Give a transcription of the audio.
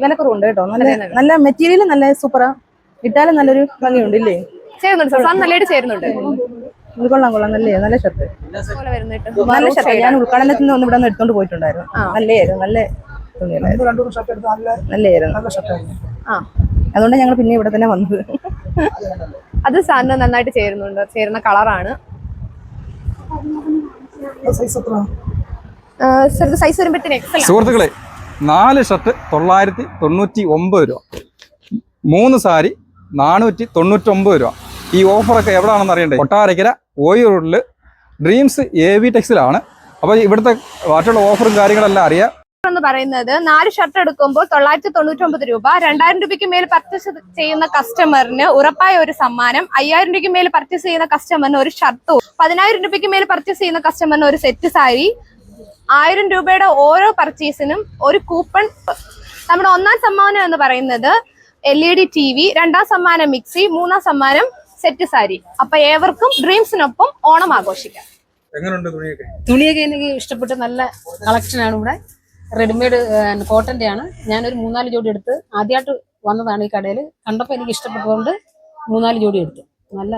വിലക്കുറവുണ്ട് കേട്ടോ. നല്ല മെറ്റീരിയൽ നല്ല സൂപ്പറാ. ഇട്ടാലും നല്ലൊരു ഭംഗിയുണ്ട് ഇല്ലേ? ചേരുന്നുണ്ട് സാർ, നല്ലതായിട്ട് ചേരുന്നുണ്ട്. കൊള്ളാം നല്ല ഷർട്ട്. നല്ല ഷർട്ട്. ഞാൻ ഉദ്ഘാടനത്തിൽ നിന്ന് ഇവിടെ നിന്ന് എടുത്തോണ്ട് പോയിട്ടുണ്ടായിരുന്നു. നല്ലായിരുന്നു, നല്ല നല്ലായിരുന്നു. അതുകൊണ്ട് ഞങ്ങൾ പിന്നെ ഇവിടെ തന്നെ വന്നത്. അത് സാറിന് നന്നായിട്ട് ചേരുന്നുണ്ട്, ചേരുന്ന കളറാണ്. സൈസ് വരുമ്പോഴത്തേന് എക്സൽ. സുഹൃത്തുക്കളെ, 4 ഷർട്ട് 999 രൂപ, 3 സാരി 499 രൂപ. ഈ ഓഫറൊക്കെ എവിടെയാണെന്ന് അറിയണ്ടേ? കൊട്ടാരക്കര ഓയി റോഡിൽ ഡ്രീംസ് AV ടെക്സിലാണ്. അപ്പോൾ ഇവിടുത്തെ ബാക്കിയുള്ള ഓഫറും കാര്യങ്ങളെല്ലാം അറിയാം. എന്ന് പറയുന്നത് 4 ഷർട്ട് എടുക്കുമ്പോൾ 999 രൂപ. 2000 രൂപയ്ക്ക് മേൽ പർച്ചേസ് ചെയ്യുന്ന കസ്റ്റമറിന് ഉറപ്പായ ഒരു സമ്മാനം. 5000 രൂപയ്ക്ക് മേൽ പർച്ചേസ് ചെയ്യുന്ന കസ്റ്റമറിന് ഒരു ഷർട്ടും, 10000 രൂപയ്ക്ക് മേൽ പർച്ചേസ് ചെയ്യുന്ന കസ്റ്റമറിന് ഒരു സെറ്റ് സാരി, 1000 രൂപയുടെ ഓരോ പർച്ചേസിനും ഒരു കൂപ്പൺ. നമ്മുടെ 1ാം സമ്മാനം എന്ന് പറയുന്നത് LED TV, 2ാം സമ്മാനം മിക്സി, 3ാം സമ്മാനം സെറ്റ് സാരി. അപ്പൊ ഏവർക്കും ഡ്രീംസിനൊപ്പം ഓണം ആഘോഷിക്കാം. തുണിയൊക്കെ എനിക്ക് ഇഷ്ടപ്പെട്ട് നല്ല കളക്ഷനാണ് ഇവിടെ. റെഡിമെയ്ഡ് കോട്ടന്റെ ആണ്. ഞാനൊരു 3-4 ജോഡി എടുത്ത് ആദ്യമായിട്ട് വന്നതാണ് ഈ കടയിൽ. കണ്ടപ്പോൾ എനിക്ക് ഇഷ്ടപ്പെട്ടതുകൊണ്ട് 3-4 ജോഡി എടുത്തു. നല്ല